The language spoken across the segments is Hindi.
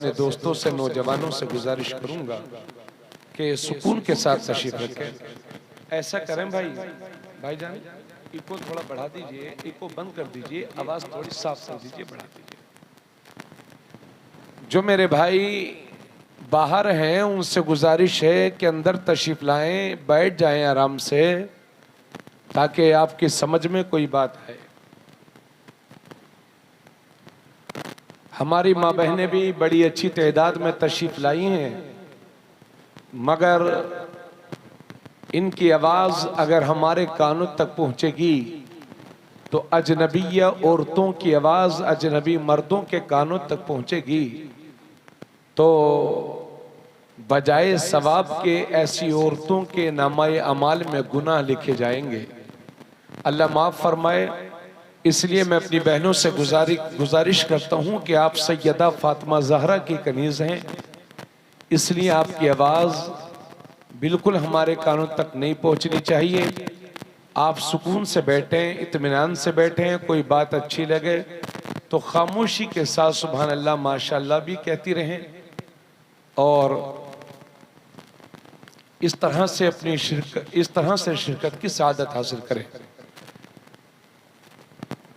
अपने दोस्तों से, नौजवानों से गुजारिश करूंगा कि सुकून के साथ तशरीफ रखें। ऐसा करें भाईजान, इको थोड़ा बढ़ा दीजिए, इको बंद कर दीजिए, आवाज थोड़ी साफ कर दीजिए, बढ़ा दीजिए। जो मेरे भाई बाहर हैं उनसे गुजारिश है कि अंदर तशरीफ लाएं, बैठ जाएं आराम से, ताकि आपकी समझ में कोई बात आए। हमारी माँ बहनें भी बड़ी अच्छी तादाद में तशरीफ लाई हैं, मगर इनकी आवाज़ अगर हमारे कानों तक पहुँचेगी तो अजनबिया औरतों की आवाज़ अजनबी मर्दों के कानों तक पहुँचेगी तो बजाय सवाब के ऐसी औरतों के नामाए अमाल में गुनाह लिखे जाएंगे। अल्लाह माफ़ फरमाए। इसलिए मैं अपनी बहनों से गुजारिश करता हूँ कि आप सैयदा फातिमा ज़हरा की कनीज़ हैं, इसलिए आपकी आवाज़ बिल्कुल हमारे कानों तक नहीं पहुँचनी चाहिए। आप सुकून से बैठें, इत्मीनान से बैठें, कोई बात अच्छी लगे तो खामोशी के साथ सुभान अल्लाह माशाअल्लाह भी कहती रहें और इस तरह से शिरकत की सआदत हासिल करें।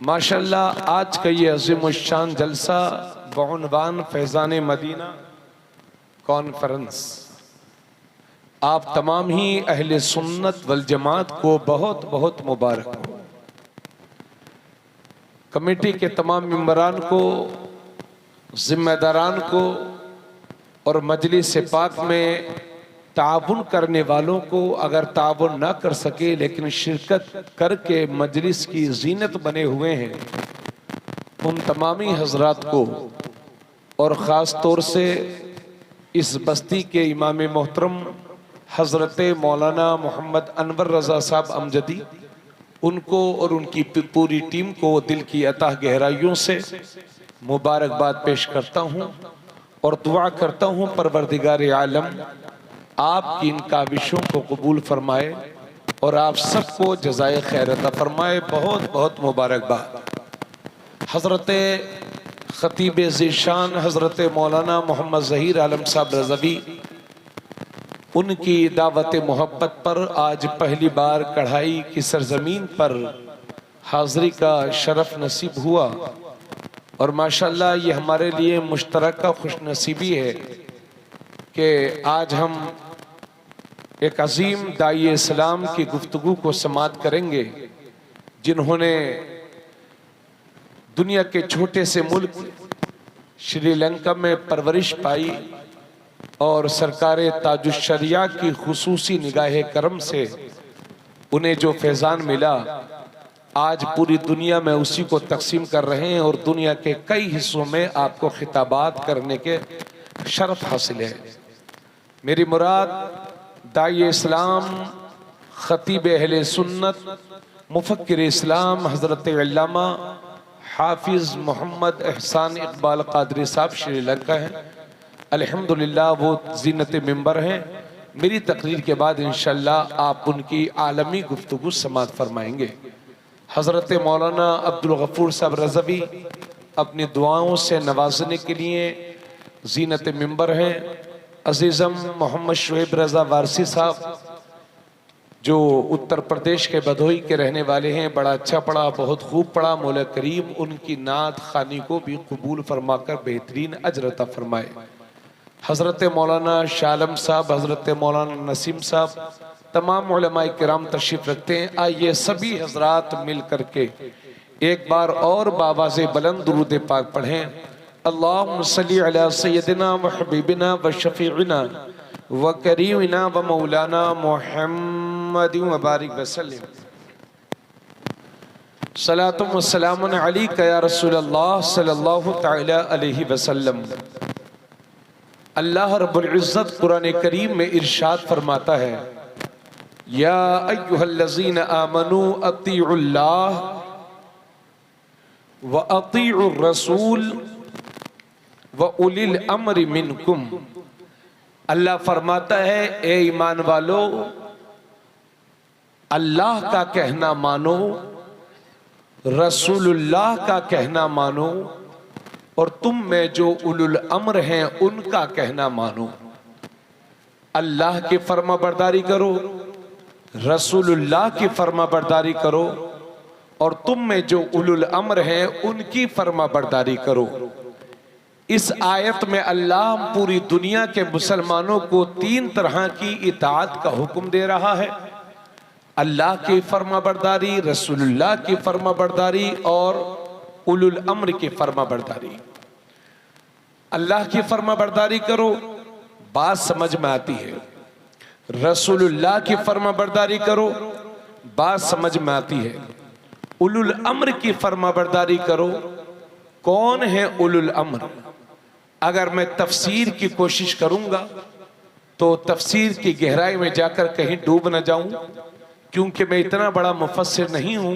माशाअल्लाह आज का ये अज़ीमुश्शान जलसा बउनवान फैज़ान मदीना कॉन्फ्रेंस आप तमाम ही अहले सुन्नत वल जमात को बहुत बहुत मुबारक हो। कमेटी के तमाम मेंबरान को, जिम्मेदारान को और मजलिस पाक में ताउन करने वालों को, अगर ताउन ना कर सके लेकिन शिरकत करके मजलिस की जीनत बने हुए हैं, उन तमामी हजरात को और ख़ास तौर से इस बस्ती के इमाम मोहतरम हज़रत मौलाना मोहम्मद अनवर रज़ा साहब अमजदी, उनको और उनकी पूरी टीम को दिल की अताह गहराइयों से मुबारकबाद पेश करता हूँ और दुआ करता हूँ परवरदिगार आलम आपकी इन काविशों को कबूल फरमाए और आप सबको जज़ाए खैर अता फरमाए। बहुत बहुत मुबारकबाद। हज़रत ख़तीब ज़ीशान हज़रत मौलाना मोहम्मद ज़हीर आलम साहब रज़वी, उनकी दावत मोहब्बत पर आज पहली बार कढ़ाई की सरजमीन पर हाज़री का शरफ नसीब हुआ और माशाअल्लाह ये हमारे लिए मुश्तरका खुशनसीबी है कि आज हम एक अजीम दाई इस्लाम की गुफ्तगू को समात करेंगे, जिन्होंने दुनिया के छोटे से मुल्क श्रीलंका में परवरिश पाई और सरकार ताजुश्शरिया की खुसूसी निगाह करम से उन्हें जो फैज़ान मिला आज पूरी दुनिया में उसी को तकसीम कर रहे हैं और दुनिया के कई हिस्सों में आपको खिताबात करने के शरफ हासिल है। मेरी मुराद दाई इस्लाम, ख़तीब अहले सुन्नत, मुफक्किर इस्लाम हज़रत अल्लामा हाफिज़ मोहम्मद एहसान इकबाल क़ादरी साहब श्रीलंका हैं। अल्हम्दुलिल्लाह वो ज़ीनत मिंबर हैं। मेरी तकरीर के बाद इंशाअल्लाह आप उनकी आलमी गुफ्तगू समात फरमाएंगे। हज़रत मौलाना अब्दुल गफ़ूर साहब रज़वी अपनी दुआओं से नवाजने के लिए ज़ीनत मिंबर हैं। अजीज़म मोहम्मद शुएब रज़ा वारसी साहब जो उत्तर प्रदेश के भदोही के रहने वाले हैं, बड़ा अच्छा पढ़ा, बहुत खूब पढ़ा। मौला करीम उनकी नात खानी को भी कबूल फरमाकर बेहतरीन अजर अता फरमाए। हज़रत मौलाना शालम साहब, हज़रत मौलाना नसीम साहब, तमाम उलमाए किराम तशरीफ़ रखते हैं। आइए सभी हजरात मिल करके एक बार और बावाज़े बुलंद दुरूद पाक पढ़ें। अल्लाहुम्मा सल्ली अला सय्यदिना व हबीबिना व शफीइना व करीमिना व मौलाना मुहम्मदिन व बारिक वसल्लम। सलातुम व सलामुन अलैका या रसूलल्लाह सल्लल्लाहु तआला अलैहि वसल्लम। अल्लाह रब्बुल इज़्ज़त कुरान करीम में इरशाद फरमाता है, या अय्युहल्लज़ीना आमनू अतीउल्लाह व अतीउर रसूल व उलिल अम्रि मिनकुम। अल्लाह फरमाता है, ए ईमान वालो, अल्लाह का कहना मानो, रसूलुल्लाह का कहना मानो और तुम में जो उलुल अम्र हैं उनका कहना मानो। अल्लाह की फर्माबरदारी करो, रसूलुल्लाह की फर्माबरदारी करो, और तुम में जो उलुल अम्र हैं उनकी फर्माबरदारी करो। इस आयत में अल्लाह पूरी दुनिया के मुसलमानों को 3 तरह की इताअत का हुक्म दे रहा है। अल्लाह की फर्माबरदारी, रसूलुल्लाह की फर्माबरदारी और उलुल अम्र की फर्माबरदारी। अल्लाह की फर्माबरदारी करो, बात समझ में आती है। रसूलुल्लाह की फर्माबरदारी करो, बात समझ में आती है। उलुल अम्र की फर्माबरदारी करो। कौन है उलुल अम्र? अगर मैं तफसीर की कोशिश करूंगा तो तफसीर की गहराई में जाकर कहीं डूब न जाऊं, क्योंकि मैं इतना बड़ा मुफस्सिर नहीं हूं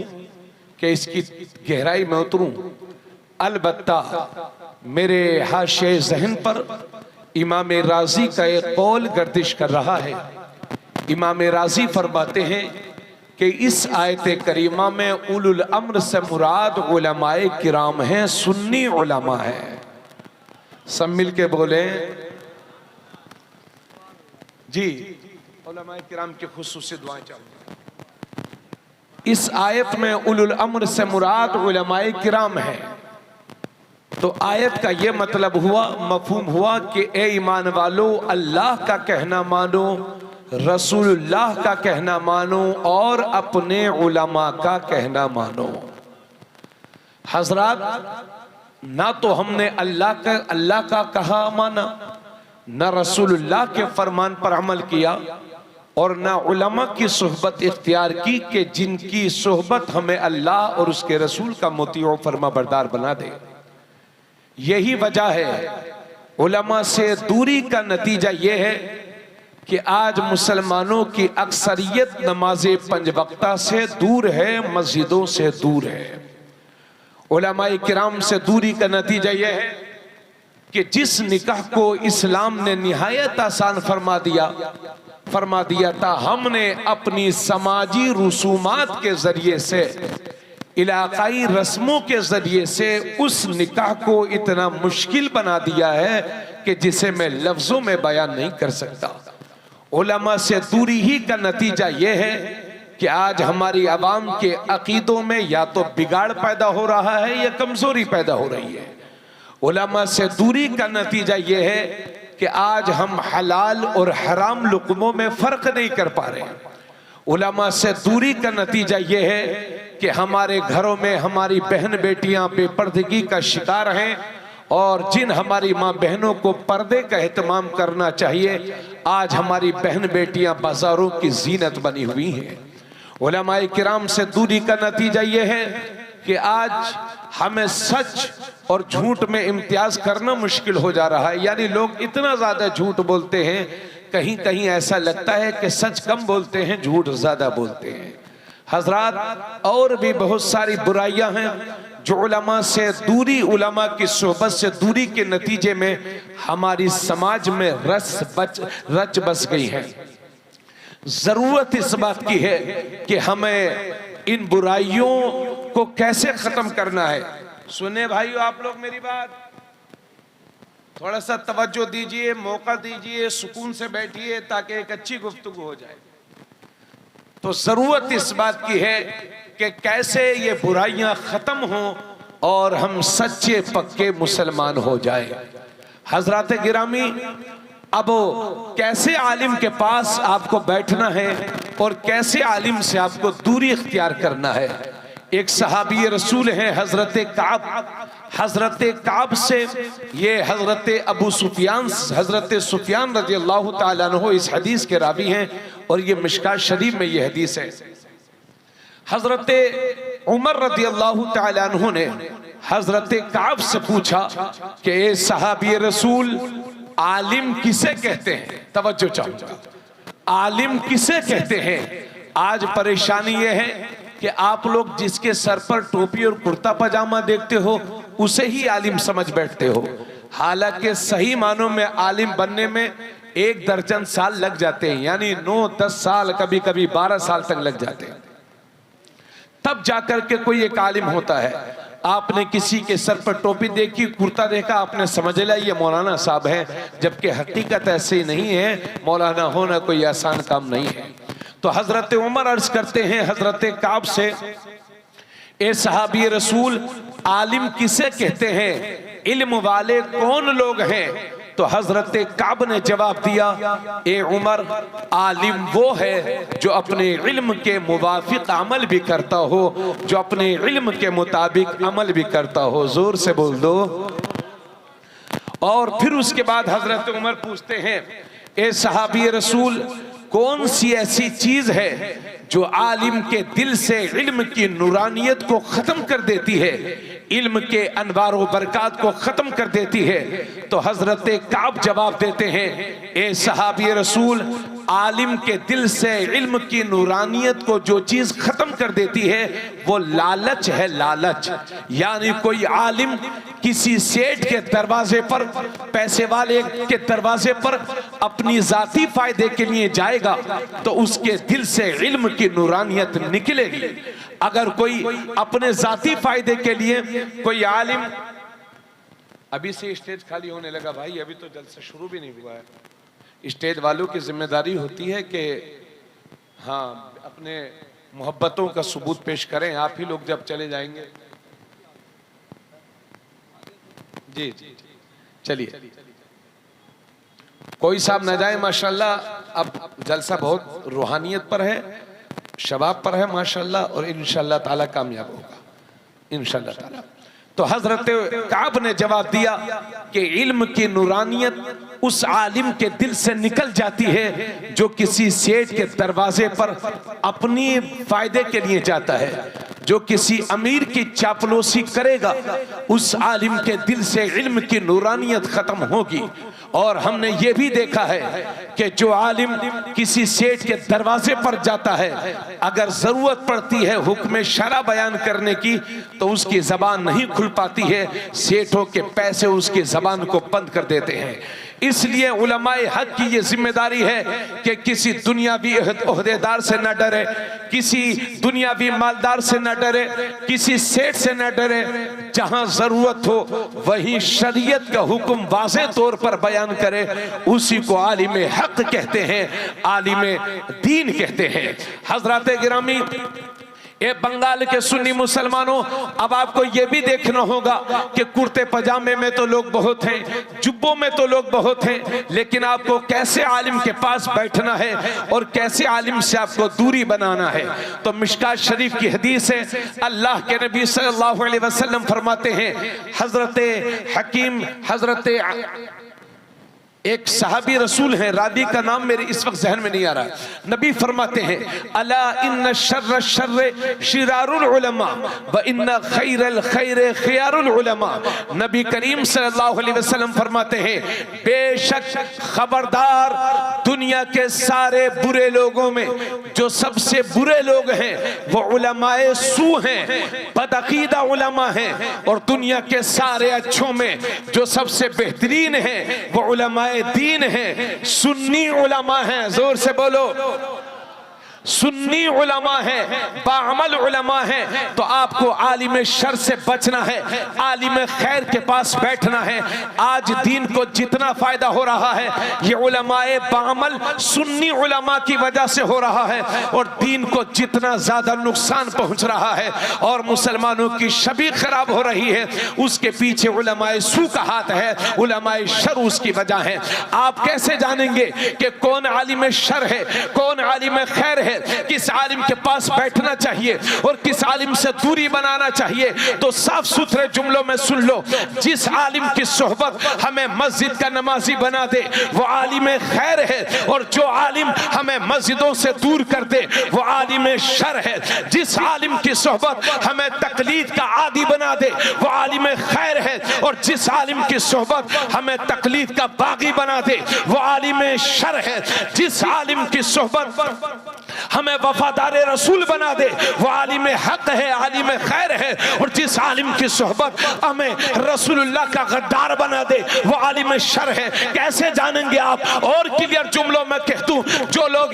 कि इसकी गहराई में उतरूं। अलबत्ता मेरे हाशिए ज़हन पर इमाम राजी का एक कौल गर्दिश कर रहा है। इमाम राजी फरमाते हैं कि इस आयत करीमा में उलुल अम्र से मुराद उलमाए किराम हैं, सुन्नी उलमा है। सब मिल के बोले जी, उलमाए किराम की खुसूसी दुआएं चाहूंगा। इस आयत में उलुल अम्र से मुराद उलमाए किराम है, तो आयत का यह मतलब हुआ, मफहूम हुआ कि ए ईमान वालो, अल्लाह का कहना मानो, रसूलुल्लाह का कहना मानो और अपने उलमा का कहना मानो। हजरात, ना तो हमने अल्लाह का कहा माना, न रसूलुल्लाह के फरमान पर अमल किया, और न उलमा की सोहबत इख्तियार की कि जिनकी सोहबत हमें अल्लाह और उसके रसूल का मुतीअ फरमाबरदार बना दे। यही वजह है उलमा से दूरी का नतीजा यह है कि आज मुसलमानों की अक्सरियत नमाज 5 वक्ता से दूर है, मस्जिदों से दूर है। उलमाए किराम से दूरी का नतीजा यह है कि जिस निकाह को इस्लाम ने निहायत आसान फरमा दिया था, हमने अपनी समाजी रसूमात के जरिए से, इलाकाई रस्मों के जरिए से उस निकाह को इतना मुश्किल बना दिया है कि जिसे मैं लफ्जों में बयान नहीं कर सकता। उलमा से दूरी ही का नतीजा यह है कि आज हमारी आवाम के अकीदों में या तो बिगाड़ पैदा हो रहा है या कमजोरी पैदा हो रही है। उलमा से दूरी का नतीजा यह है कि आज हम हलाल और हराम लुक़मों में फर्क नहीं कर पा रहे हैं। उलमा से दूरी का नतीजा यह है कि हमारे घरों में हमारी बहन बेटियां बेपर्दगी का शिकार हैं, और जिन हमारी माँ बहनों को पर्दे का एहतमाम करना चाहिए, आज हमारी बहन बेटियां बाजारों की जीनत बनी हुई हैं। उलमाए किराम से दूरी का नतीजा यह है कि आज हमें सच और झूठ में इम्तियाज करना मुश्किल हो जा रहा है। यानी लोग इतना ज्यादा झूठ बोलते हैं, कहीं कहीं ऐसा लगता है कि सच कम बोलते हैं, झूठ ज्यादा बोलते हैं। हजरात, और भी बहुत सारी बुराइयां हैं जो उलमा से दूरी, उलमा की सोहबत से दूरी के नतीजे में हमारी समाज में रच बस गई है। जरूरत इस बात की है कि हमें इन बुराइयों को कैसे खत्म करना है। सुने भाइयों, आप लोग मेरी बात थोड़ा सा तवज्जो दीजिए, मौका दीजिए, सुकून से बैठिए ताकि एक अच्छी गुफ्तगू हो जाए। तो जरूरत इस बात की है कि कैसे ये बुराइयां खत्म हों और हम सच्चे पक्के मुसलमान हो जाएं। हजरात गिरामी, अब कैसे आलिम के पास आपको बैठना है और कैसे आलिम से आपको दूरी इख्तियार करना है। एक सहाबी रसूल हैं हजरत काब। हजरत काब से ये हजरत अबू सुफियान, हजरत सुफियान रजी अल्लाह ताला अन्हु इस हदीस के रावी हैं, और ये मिशकात शरीफ में ये हदीस है। हजरत उमर रजी अल्लाह ताला अन्हु ने हजरत काब से पूछा कि ए सहाबी रसूल, आलिम किसे कहते हैं? तवज्जो चाहूंगा, आलिम किसे कहते हैं? आज परेशानी यह है कि आप लोग जिसके सर पर टोपी और कुर्ता पजामा देखते हो उसे ही आलिम समझ बैठते हो। हालांकि सही मानों में आलिम बनने में 1 दर्जन साल लग जाते हैं, यानी 9-10 साल, कभी कभी 12 साल तक लग जाते हैं, तब जाकर के कोई एक आलिम होता है। आपने किसी के सर पर टोपी देखी, कुर्ता देखा, आपने समझ लिया ये मौलाना साहब है, जबकि हकीकत ऐसी नहीं है। मौलाना होना कोई आसान काम नहीं है। तो हजरत उमर अर्ज करते हैं हजरत काब से, ए सहाबी रसूल, आलिम किसे कहते हैं, इल्म वाले कौन लोग हैं? तो हजरत काब ने जवाब दिया, ए उमर, आलिम वो है जो अपने इल्म के मुवाफिक अमल भी करता हो, जो अपने इल्म के मुताबिक अमल भी करता हो। जोर से बोल दो। और फिर उसके बाद हजरत उमर पूछते हैं, ए सहाबी रसूल, कौन सी ऐसी चीज है जो आलिम के दिल से इल्म की नूरानियत को खत्म कर देती है, इल्म के अनवार व बरकात को खत्म कर देती है? तो हजरत काब जवाब देते हैं, ए सहाबी रसूल, आलिम के दिल से इल्म की नूरानियत को जो चीज खत्म कर देती है वो लालच है, लालच। यानी कोई आलिम किसी सेठ के दरवाजे पर, पैसे वाले के दरवाजे पर अपनी जाती फायदे के लिए जाएगा तो उसके दिल से इल्म की नूरानियत निकलेगी। अगर कोई अपने जाती फायदे के लिए कोई आलिम, अभी से स्टेज खाली होने लगा भाई, अभी तो जल्द से शुरू भी नहीं हुआ है। स्टेज वालों की जिम्मेदारी होती है कि हाँ अपने मोहब्बतों का सबूत पेश करें। आप ही लोग जब चले जाएंगे। जी जी चलिए, कोई साहब न जाए माशाल्लाह। अब जलसा बहुत रूहानियत पर है, शबाब पर है माशाल्लाह, और इंशाल्लाह ताला कामयाब होगा इंशाल्लाह ताला। तो हजरत काब ने जवाब दिया कि इल्म की नूरानियत उस आलिम के दिल से निकल जाती है जो किसी सेठ के दरवाजे पर अपनी फायदे के लिए जाता है। जो किसी अमीर की चापलूसी करेगा उस आलिम के दिल से इल्म की नूरानियत खत्म होगी। और हमने ये भी देखा है कि जो आलिम किसी सेठ के दरवाजे पर जाता है, अगर जरूरत पड़ती है हुक्म शरा बयान करने की तो उसकी जबान नहीं खुल पाती है, सेठों के पैसे उसकी जबान को बंद कर देते हैं। इसलिए उलमाए हक की ये जिम्मेदारी है कि किसी दुनियावी ओहदेदार से न डरे, किसी दुनियावी मालदार से न डरे, किसी सेठ से न डरे। जहां जरूरत हो वहीं शरीयत का हुक्म वाज़े तौर पर बयान करे, उसी को आलिम हक कहते हैं, आलिम दीन कहते हैं। हजरात गिरामी, ये बंगाल के सुन्नी मुसलमानों, अब आपको ये भी देखना होगा कि कुर्ते पजामे में तो लोग बहुत हैं, जुब्बों में तो लोग बहुत हैं, लेकिन आपको कैसे आलिम के पास बैठना है और कैसे आलिम से आपको दूरी बनाना है। तो मिशकात शरीफ की हदीस है, अल्लाह के नबी सल्लल्लाहु अलैहि वसल्लम फरमाते हैं, हजरत हकीम, हजरत एक सहाबी रसूल है, रावी का नाम मेरे इस वक्त जहन में नहीं आ रहा, नबी फरमाते हैं, अला इन्न शर्र शर्र शिरारुल उलमा व इन्न खैरल खैर खियारुल उलमा। नबी करीम सल्लल्लाहु अलैहि वसल्लम फरमाते हैं, बेशक खबरदार, दुनिया के सारे बुरे लोगों में जो सबसे बुरे लोग हैं वो उलमाए सू हैं, बदअकीदा उलमा हैं, और दुनिया के सारे अच्छों में जो सबसे बेहतरीन हैं वो उलमाए दीन है, सुन्नी उलमा है। जोर से बोलो, सुन्नी उलमा है, बाअमल उलमा है। तो आपको आलिम शर से बचना है, आलिम खैर के पास बैठना है। आज दीन को जितना फायदा हो रहा है ये उलमाए बाअमल सुन्नी उलमा की वजह से हो रहा है, और दीन को जितना ज्यादा नुकसान पहुंच रहा है और मुसलमानों की छवि खराब हो रही है, उसके पीछे उलमाए सू का हाथ है, उलमाए शर उसकी वजह है। आप कैसे जानेंगे कि कौन आलिम शर है, कौन आलिम खैर है, किस आलिम के पास बैठना चाहिए और किस आलिम से दूरी बनाना चाहिए? तो साफ सुथरे जुमलों में सुन लो, जिस आलिम की सोहबत हमें मस्जिद का नमाजी बना दे वो आलिम खैर है, और जो आलिम हमें मस्जिदों से दूर कर दे वो आलिम शर है। जिस आलिम की सोहबत हमें तकलीद का आदी बना दे वो आलिम खैर है, और जिस आलिम की सोहबत हमें तकलीद का बागी बना दे वो आलिम शर है। जिस आलिम की सोहबत हमें वफादार रसूल बना दे। वो आलिम हक है, आलिम खैर है, और जिस आलिम की सोहबत हमें रसूलुल्लाह का गद्दार बना दे वो आलिम शर है। कैसे जानेंगे आप? और क्लियर जुमलों में कह दूं, जो लोग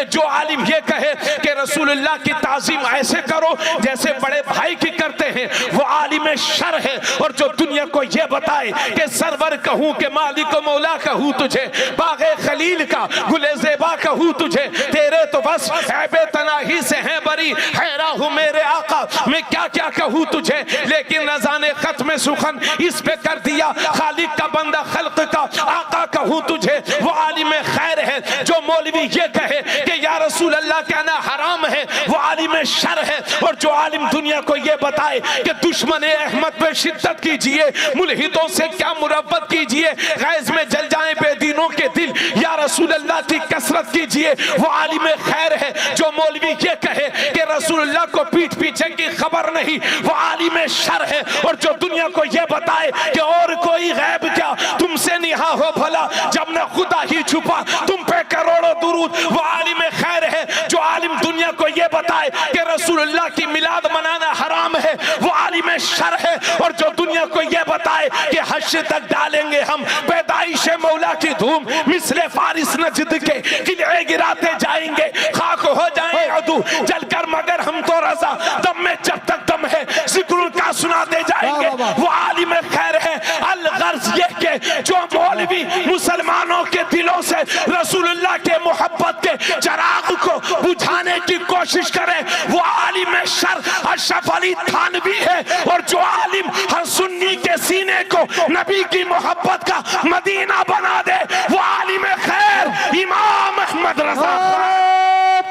जो आलिम ये कहे कि रसूलुल्लाह की ताजीम ऐसे करो जैसे बड़े भाई की करते हैं, वो आलिम शर है। और जो दुनिया को ये बताए कि सरवर कहूं कि मालिक मौला कहूं तुझे, बागे खलील का गुले ज़ेबा कहूं तुझे, तेरे तो बस ऐबे तनाही से हैं बरी, हैरा हूं मेरे आका मैं क्या क्या कहूं तुझे। लेकिन रज़ा ने खत्म सुखन इस पे कर दिया, खालिक का बंदा खल्क का आका कहूं तुझे। वो आलिम खैर है। जो मौलवी ये कहे कि या रसूल अल्लाह कहना हराम है, वो आलिम शर है। और जो आलिम दुनिया को ये बताए कि दुश्मन अहमद पे शिद्दत कीजिए, मुल्हिदों से क्या मुरब्बत कीजिए, गैज़ में जल जाए बेदीनों के दिल, या रसूल अल्लाह की कसरत कीजिए, वो आलिम खैर है। जो मौलवी ये कहे कि रसूलुल्लाह को पीठ पीछे की खबर नहीं, वो आलिम शर है। और जो दुनिया को ये बताए कि और कोई गैब क्या तुमसे निहा हो भला, जब न खुदा ही छुपा तुम पे करोड़ों दुरूद, वो आलिम खैर है। जो आलिम दुनिया को ये बताए कि रसूलुल्लाह की मिलाद मनाना हराम है, वो आलिम शर है। और जो दुनिया को ये बताए कि हश्र तक डालेंगे हम पैदाइश मौला की धूम, मिसले फारिस नजद के किले गिराते जाएंगे, खाक हो जाए अदू जलकर मगर हम तो रजा, दम में जब तक दम है जिक्र का सुनाते जाएंगे, वो आलिम खैर है। अलगर्ज ये के जो मौलवी मुसलमानों के दिलों से रसूलुल्लाह के मोहब्बत के चराग को बुझाने की कोशिश करे, वो आलिम शर अशरफ अली थानवी है। और जो आलिम हर सुन्नी के सीने को नबी की मोहब्बत का मदीना बना दे, वो आलिम खैर इमाम अहमद रज़ा।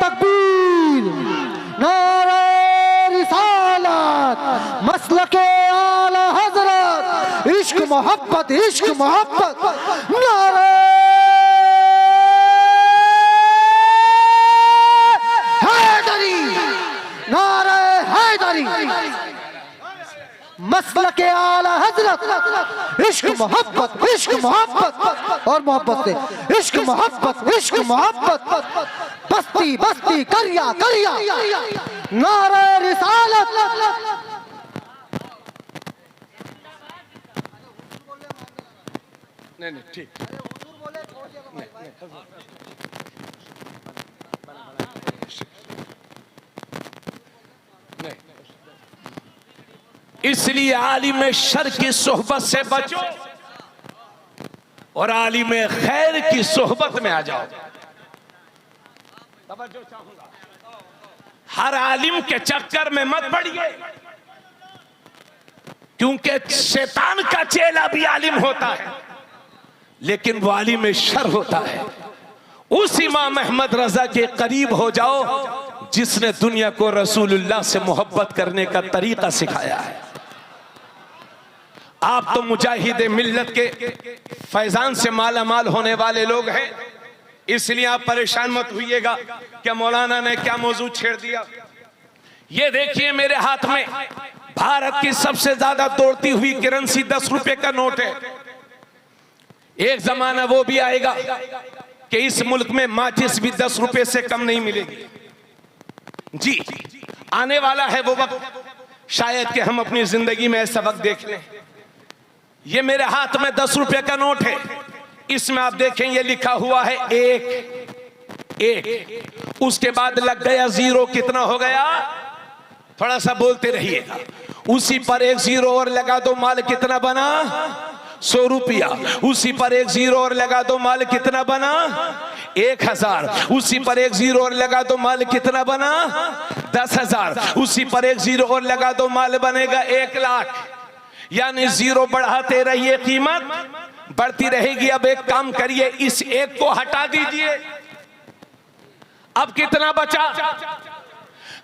तकबीर, नारे रिसालत, मसलके आला हजरत, इश्क मोहब्बत, इश्क मोहब्बत, नारे हैदरी, नारे हैदरी, मसलके आला हजरत, इश्क मोहब्बत, इश्क मोहब्बत, और मोहब्बत से इश्क मोहब्बत, इश्क मोहब्बत, बस्ती बस्ती करिया करिया, नारे रिसालत। नहीं ठीक इसलिए आलिम शर की सोहबत से बचो और आलिम खैर की सोहबत में आ जाओ। तवज्जो चाहूंगा, हर आलिम के चक्कर में मत पड़िए, क्योंकि शैतान का चेला भी आलिम होता है, लेकिन वो आलिम शर होता है। उस इमाम अहमद रजा के करीब हो जाओ जिसने दुनिया को रसूलुल्लाह से मोहब्बत करने का तरीका सिखाया है। आप तो मुजाहिद मिल्लत के फैजान से माला माल होने वाले लोग हैं, इसलिए आप परेशान मत होइएगा क्या मौलाना ने क्या मौजू छेड़ दिया। ये देखिए मेरे हाथ में भारत की सबसे ज्यादा दौड़ती हुई करेंसी 10 रुपए का नोट है। एक जमाना वो भी आएगा कि इस मुल्क में माचिस भी 10 रुपए से कम नहीं मिलेगी। जी आने वाला है वो वक्त, शायद कि हम अपनी जिंदगी में ऐसा वक्त देख लें। ये मेरे हाथ में 10 रुपए का नोट है, इसमें आप देखें ये लिखा हुआ है एक एक, उसके बाद लग गया जीरो, कितना हो गया? थोड़ा सा बोलते रहिएगा। उसी पर एक जीरो और लगा दो, माल कितना बना? 100 रुपया। उसी पर एक जीरो और लगा दो, माल कितना बना? 1000। उसी पर एक जीरो और लगा दो, माल कितना बना? 10,000। उसी पर एक जीरो और लगा दो, माल बनेगा 1 लाख। यानी जीरो बढ़ाते रहिए, कीमत बढ़ती रहेगी। अब एक काम करिए, इस एक को हटा दीजिए, अब कितना बचा?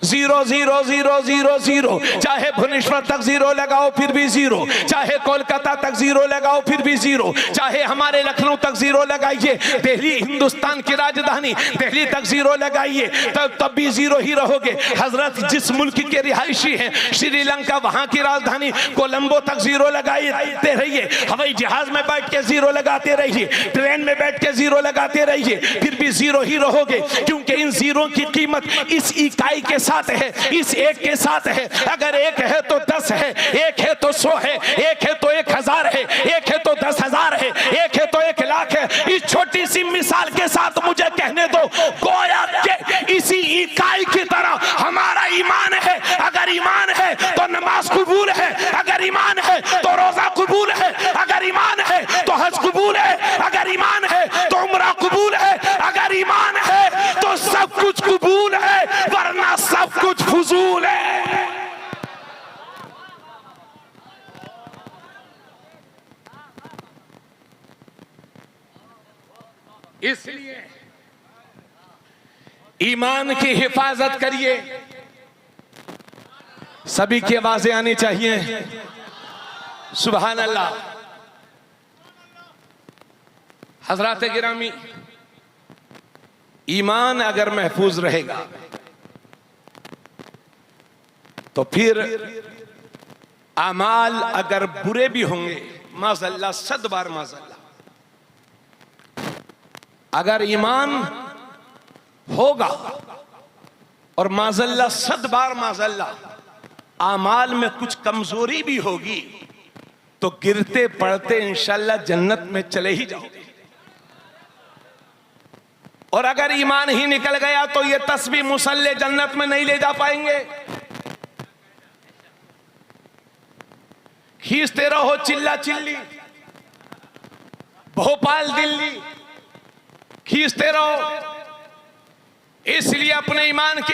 0 0 0 0 0, चाहे भुवनेश्वर तक 0 लगाओ फिर भी 0, चाहे कोलकाता तक 0 लगाओ फिर भी 0, चाहे हमारे लखनऊ तक 0 लगाइए, दिल्ली हिंदुस्तान की राजधानी दिल्ली तक 0 लगाइए, तब भी 0 ही रहोगे। हजरत जिस मुल्क के रिहायशी हैं श्रीलंका, वहां की राजधानी कोलंबो तक 0 लगाते रहिए, हवाई जहाज में बैठ के 0 लगाते रहिए, ट्रेन में बैठ के 0 लगाते रहिए, फिर भी 0 ही रहोगे, क्योंकि इन 0 की कीमत इस इकाई के साथ है, इस एक के साथ है। अगर एक है तो 10 है, एक है तो 100 है, एक है तो 1000 है, एक है तो 10,000 है, एक है तो 1 लाख है। इस छोटी सी मिसाल के साथ मुझे कहने दो, गोया के इसी इकाई की तरह हमारा ईमान है। अगर ईमान है तो नमाज कबूल है, अगर ईमान है तो रोजा कबूल है, अगर ईमान है तो हज कबूल है, अगर ईमान है तो उम्रा कबूल है, अगर ईमान है तो सब कुछ कबूल है, वरना सब कुछ फजूल है। इसलिए ईमान की हिफाजत करिए। सभी की आवाजें आनी चाहिए, सुभान अल्लाह। हजरात गिरामी, ईमान अगर महफूज रहेगा तो फिर अमाल अगर बुरे भी होंगे, माज़अल्लाह, 100 बार माज़अल्लाह, अगर ईमान होगा और माज़अल्लाह 100 बार माज़अल्लाह आमाल में कुछ कमजोरी भी होगी, तो गिरते पड़ते इंशाल्लाह जन्नत में चले ही जाओगे। और अगर ईमान ही निकल गया तो ये तस्बीह मुसल्ले जन्नत में नहीं ले जा पाएंगे। खींचते रहो चिल्ला चिल्ली, भोपाल दिल्ली, खींचते रहो। इसलिए अपने ईमान की